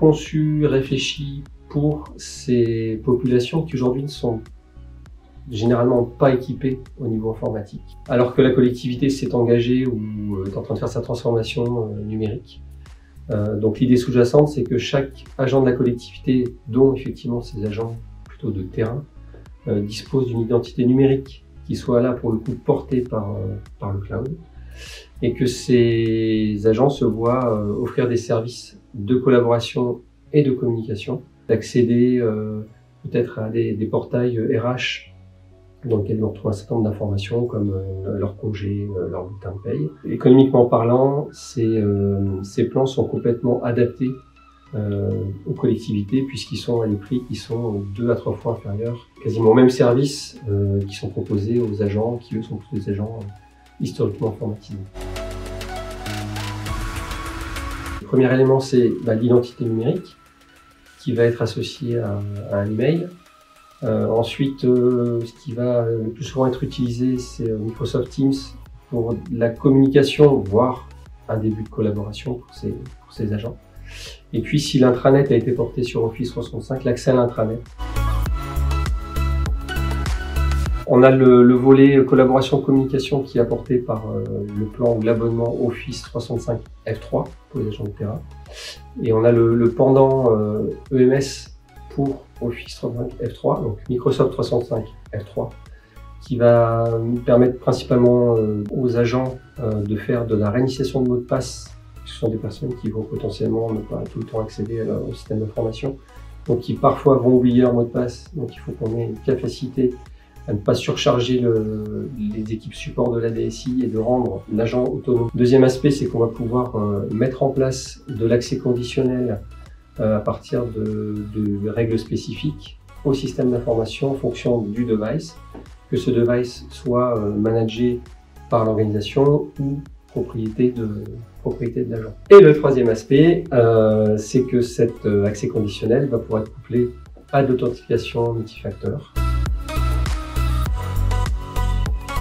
conçu, réfléchi pour ces populations qui aujourd'hui ne sont généralement pas équipées au niveau informatique. Alors que la collectivité s'est engagée ou est en train de faire sa transformation numérique. Donc l'idée sous-jacente, c'est que chaque agent de la collectivité, dont effectivement ces agents plutôt de terrain, dispose d'une identité numérique qui soit là pour le coup portée par le cloud, et que ces agents se voient offrir des services de collaboration et de communication, d'accéder peut-être à des portails RH dans lesquels ils retrouvent un certain nombre d'informations comme leur congé, leur bulletin de paye. Économiquement parlant, ces plans sont complètement adaptés aux collectivités puisqu'ils sont à des prix qui sont 2 à 3 fois inférieurs, quasiment au même service qui sont proposés aux agents qui eux sont tous des agents historiquement informatisés. Le premier élément, c'est l'identité numérique qui va être associée à un email. Ensuite, ce qui va le plus souvent être utilisé, c'est Microsoft Teams pour la communication, voire un début de collaboration pour ces agents. Et puis, si l'intranet a été porté sur Office 365, l'accès à l'intranet. On a le volet collaboration-communication qui est apporté par le plan ou l'abonnement Office 365 F3 pour les agents de terrain. Et on a le pendant EMS pour Office 365 F3, donc Microsoft 365 F3, qui va permettre principalement aux agents de faire de la réinitialisation de mots de passe. Ce sont des personnes qui vont potentiellement ne pas tout le temps accéder au système d'information, donc qui parfois vont oublier leur mot de passe. Donc il faut qu'on ait une capacité à ne pas surcharger les équipes support de la DSI et de rendre l'agent autonome. Deuxième aspect, c'est qu'on va pouvoir mettre en place de l'accès conditionnel à partir de règles spécifiques au système d'information en fonction du device, que ce device soit managé par l'organisation ou propriété de l'agent. Et le troisième aspect, c'est que cet accès conditionnel va pouvoir être couplé à de l'authentification multifacteur.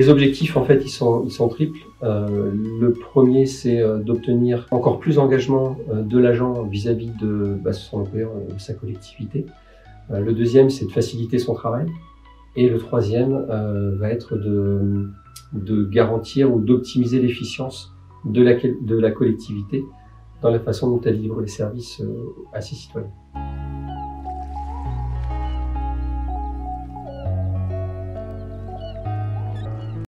Les objectifs, en fait, ils sont triples. Le premier, c'est d'obtenir encore plus d'engagement de l'agent vis-à-vis de son employeur, sa collectivité. Le deuxième, c'est de faciliter son travail. Et le troisième va être de garantir ou d'optimiser l'efficience de la collectivité dans la façon dont elle livre les services à ses citoyens.